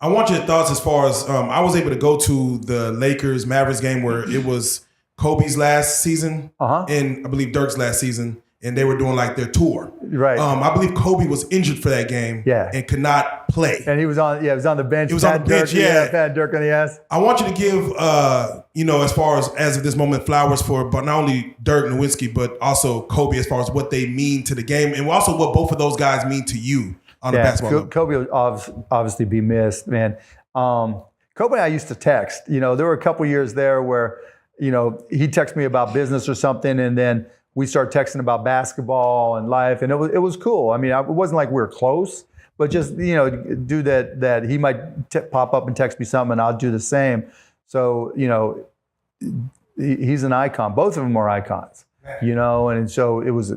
I want your thoughts as far as I was able to go to the Lakers Mavericks game where it was Kobe's last season and I believe Dirk's last season, and they were doing like their tour. Right. I believe Kobe was injured for that game and could not play. And he was on the bench. He was on the bench, Pat Dirk on the ass. I want you to give, as far as of this moment, flowers for but not only Dirk Nowitzki, but also Kobe as far as what they mean to the game and also what both of those guys mean to you on the basketball level. Kobe will obviously be missed, man. Kobe and I used to text. There were a couple years there where, he'd text me about business or something, and then we start texting about basketball and life, and it was cool. I mean, it wasn't like we were close, but just do that he might pop up and text me something, and I'll do the same. So he's an icon. Both of them are icons, and so it was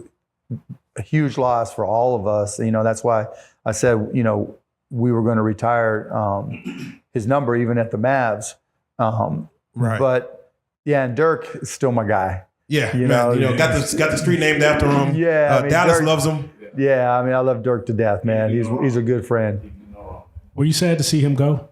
a huge loss for all of us. That's why I said we were going to retire his number even at the Mavs. Right. But yeah, and Dirk is still my guy. Yeah, got the street named after him. Yeah, Dallas loves him. Yeah, I love Dirk to death, man. He's a good friend. Were you sad to see him go?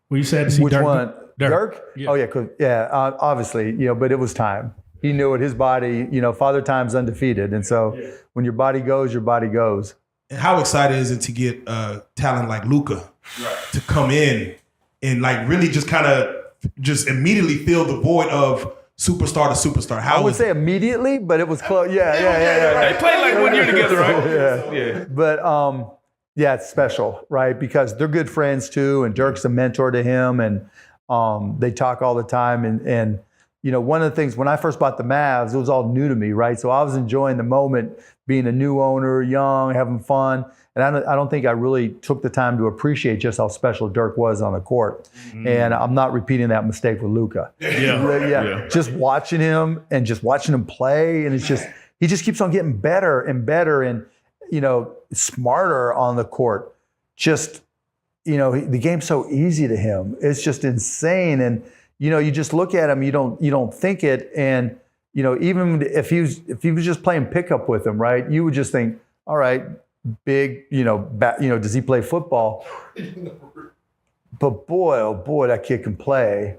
Were you sad to see Which Dirk? one? Dirk? Yeah. Oh yeah, obviously, but it was time. He knew it. His body, Father Time's undefeated, and so when your body goes, your body goes. And how excited is it to get talent like Luka to come in and like really just immedately fill the void of superstar to superstar? I would say immediately, but it was close. Yeah. They played like 1 year together, right? Yeah. But it's special, right? Because they're good friends too, and Dirk's a mentor to him, and they talk all the time. And one of the things when I first bought the Mavs, it was all new to me, right? So I was enjoying the moment, being a new owner, young, having fun. And I don't think I really took the time to appreciate just how special Dirk was on the court. And I'm not repeating that mistake with Luka. Yeah. Just watching him and just watching him play, and he just keeps on getting better and better and smarter on the court. Just the game's so easy to him. It's just insane. And you just look at him, you don't think it. And even if he was just playing pickup with him, right? You would just think, all right, big, does he play football? But boy, oh boy, that kid can play.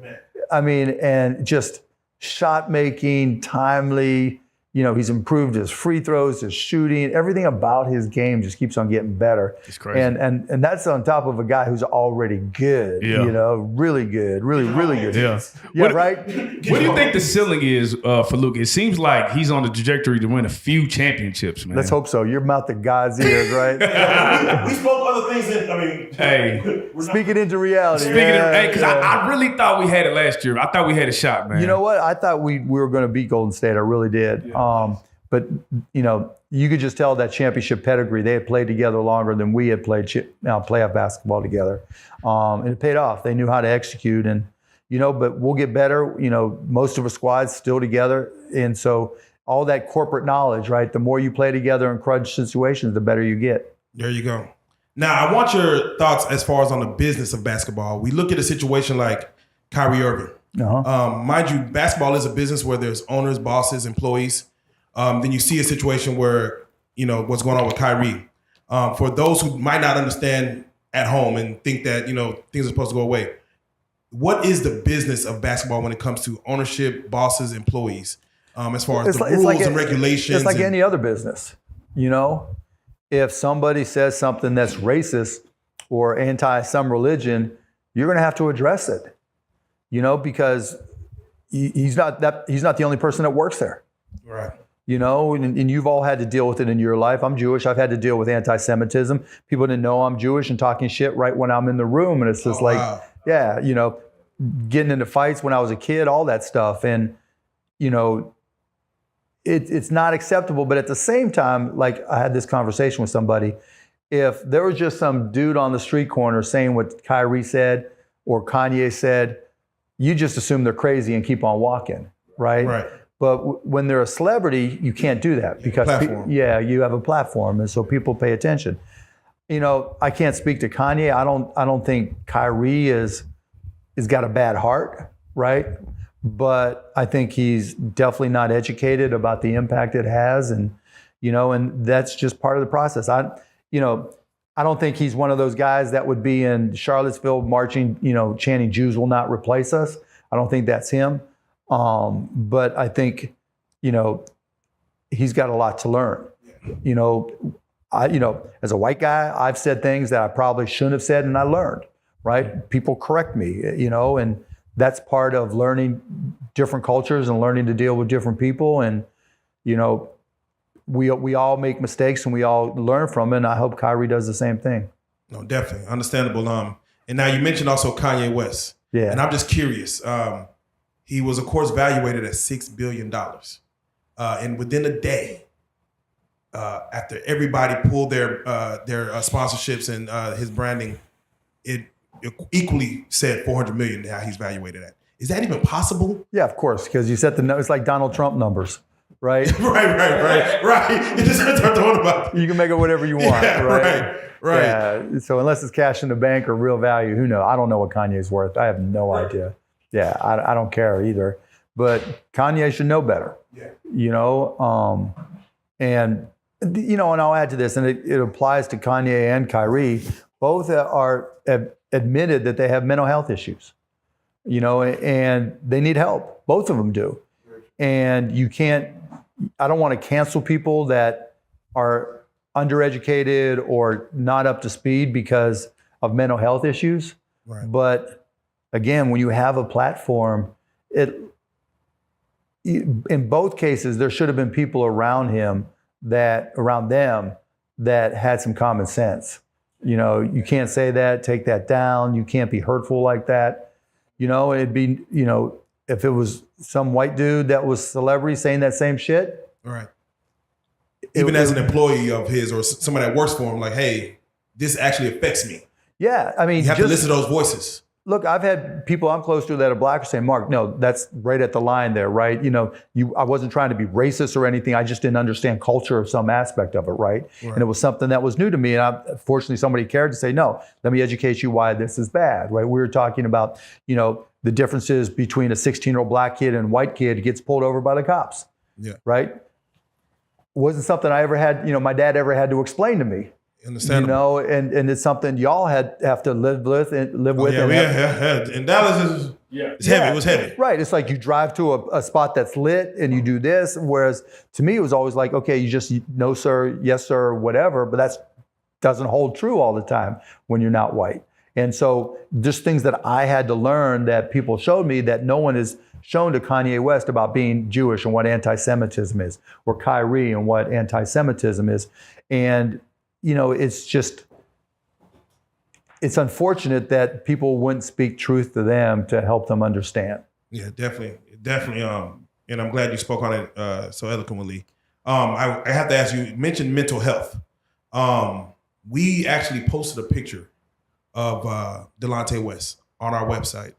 I mean, and just shot making, timely. He's improved his free throws, his shooting, everything about his game just keeps on getting better. It's crazy. And that's on top of a guy who's already good, really good, really good. Yeah, right? What do you think the ceiling is for Luke? It seems like he's on the trajectory to win a few championships, man. Let's hope so. Your mouth to God's ears, right? We spoke other things hey. Speaking into reality. Because I really thought we had it last year. I thought we had a shot, man. You know what? I thought we were going to beat Golden State. I really did. But you could just tell that championship pedigree. They had played together longer than we had played playoff basketball together, and it paid off. They knew how to execute, and but we'll get better. Most of our squad's still together, and so all that corporate knowledge, right? The more you play together in crunch situations, the better you get. There you go. Now, I want your thoughts as far as on the business of basketball. We look at a situation like Kyrie Irving. Mind you, basketball is a business where there's owners, bosses, employees. Then you see a situation where, what's going on with Kyrie. For those who might not understand at home and think that, things are supposed to go away, what is the business of basketball when it comes to ownership, bosses, employees, as far as rules and regulations? It's like any other business, If somebody says something that's racist or anti some religion, you're going to have to address it, because he's not the only person that works there. Right. And you've all had to deal with it in your life. I'm Jewish. I've had to deal with anti-Semitism. People didn't know I'm Jewish and talking shit right when I'm in the room. And it's just getting into fights when I was a kid, all that stuff. And, it's not acceptable. But at the same time, like I had this conversation with somebody, if there was just some dude on the street corner saying what Kyrie said or Kanye said, you just assume they're crazy and keep on walking, right? Right. But when they're a celebrity, you can't do that because you have a platform, and so people pay attention. I can't speak to Kanye. I don't think Kyrie is got a bad heart, right? But I think he's definitely not educated about the impact it has, and and that's just part of the process. I I don't think he's one of those guys that would be in Charlottesville marching, chanting "Jews will not replace us." I don't think that's him. But I think, he's got a lot to learn. As a white guy, I've said things that I probably shouldn't have said, and I learned. Right? People correct me, and that's part of learning different cultures and learning to deal with different people. And we all make mistakes and we all learn from it. And I hope Kyrie does the same thing. No, definitely understandable. And now you mentioned also Kanye West. Yeah. And I'm just curious. He was, of course, valuated at $6 billion. And within a day, after everybody pulled their sponsorships and his branding, it equally said 400 million now he's valuated at. Is that even possible? Yeah, of course, because you set it's like Donald Trump numbers, right? right. You just start throwing about. You can make it whatever you want, Yeah, right? Right. Yeah. So unless it's cash in the bank or real value, who knows? I don't know what Kanye's worth. I have no idea. Yeah, I don't care either. But Kanye should know better. Yeah. And I'll add to this, and it applies to Kanye and Kyrie. Both have admitted that they have mental health issues, and they need help. Both of them do. And I don't want to cancel people that are undereducated or not up to speed because of mental health issues. Right. But again, when you have a platform, in both cases, there should have been people around them that had some common sense. You can't say that, take that down. You can't be hurtful like that. It'd be, if it was some white dude that was celebrity saying that same shit. Right. Even as an employee of his or somebody that works for him, like, hey, this actually affects me. Yeah. I mean, you have to listen to those voices. Look, I've had people I'm close to that are black saying, Mark, no, that's right at the line there, right? I wasn't trying to be racist or anything. I just didn't understand culture or some aspect of it, right? And it was something that was new to me. And fortunately, somebody cared to say, no, let me educate you why this is bad, right? We were talking about, the differences between a 16-year-old black kid and white kid who gets pulled over by the cops, right? Wasn't something I ever had, my dad ever had to explain to me. Understandable. And it's something y'all have to live with. Yeah. In Dallas, it's heavy. It was heavy. Right. It's like you drive to a spot that's lit and you do this. Whereas to me, it was always like, okay, you just no, sir, yes, sir, whatever. But that doesn't hold true all the time when you're not white. And so just things that I had to learn that people showed me that no one is shown to Kanye West about being Jewish and what anti-Semitism is, or Kyrie and what anti-Semitism is. And it's unfortunate that people wouldn't speak truth to them to help them understand. Yeah, definitely. And I'm glad you spoke on it so eloquently. I have to ask you mentioned mental health. We actually posted a picture of Delonte West on our website,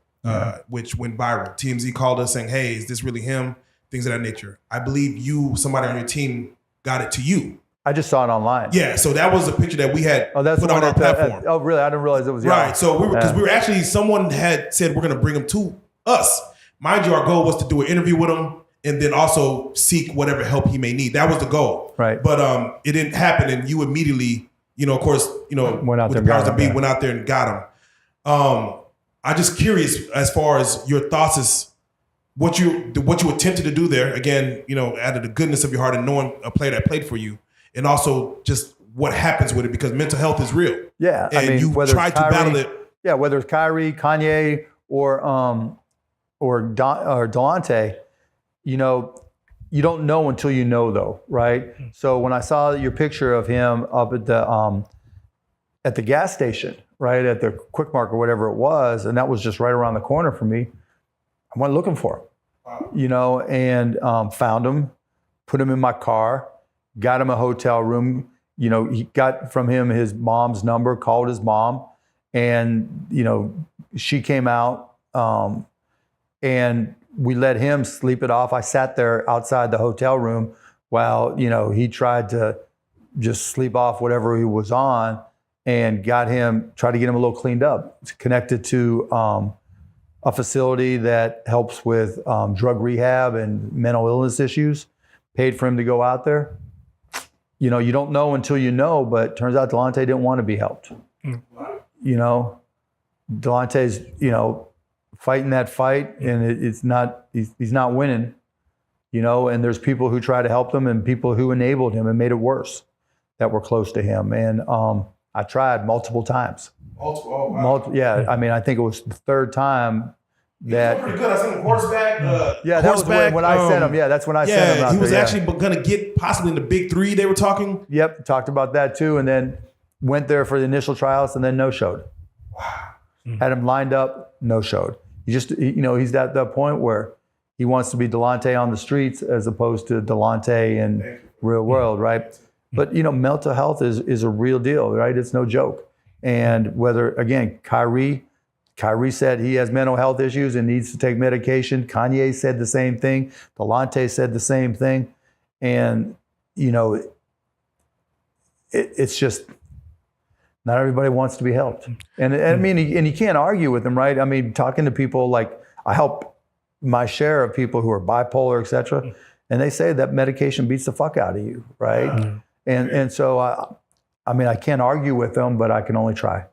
which went viral. TMZ called us saying, hey, is this really him? Things of that nature. I believe somebody on your team got it to you. I just saw it online. Yeah, so that was a picture that we had put on our platform. Oh, really? I didn't realize it was yours. Right. So we were actually, someone had said we're going to bring him to us. Mind you, our goal was to do an interview with him and then also seek whatever help he may need. That was the goal. Right. But it didn't happen, and you immediately, of course, went out with the powers that be, went out there and got him. I'm just curious as far as your thoughts is what you attempted to do there. Again, out of the goodness of your heart and knowing a player that played for you. And also just what happens with it, because mental health is real. Yeah. And you try to battle it. Yeah, whether it's Kyrie, Kanye, or Delonte, you don't know until you know, though, right? So when I saw your picture of him up at the gas station, right, at the Quick Mart or whatever it was, and that was just right around the corner for me, I went looking for him, Wow. and found him, put him in my car, got him a hotel room. He got from him his mom's number, called his mom, and, she came out, and we let him sleep it off. I sat there outside the hotel room while, he tried to just sleep off whatever he was on, and tried to get him a little cleaned up. It's connected to a facility that helps with drug rehab and mental illness issues. Paid for him to go out there. you don't know until you know, but turns out Delonte didn't want to be helped. You know, Delonte's, fighting that fight, and it's not, he's not winning, and there's people who try to help him and people who enabled him and made it worse that were close to him. And I tried multiple times. Yeah, I mean, I think it was the third time that. Pretty good. I seen him horseback. That was when I sent him. Yeah, that's when I sent him out he was there, actually going to get possibly in the big three. They were talking. Yep, talked about that too, and then went there for the initial tryouts and then no-showed. Wow. Had him lined up, no-showed. He's at that point where he wants to be Delonte on the streets as opposed to Delonte in real world, right? But mental health is a real deal, right? It's no joke. And whether, again, Kyrie said he has mental health issues and needs to take medication. Kanye said the same thing. Delonte said the same thing. And, it's just not everybody wants to be helped. And I mean, and you can't argue with them, right? I mean, talking to people, like I help my share of people who are bipolar, et cetera, and they say that medication beats the fuck out of you, right? And so, I mean, I can't argue with them, but I can only try.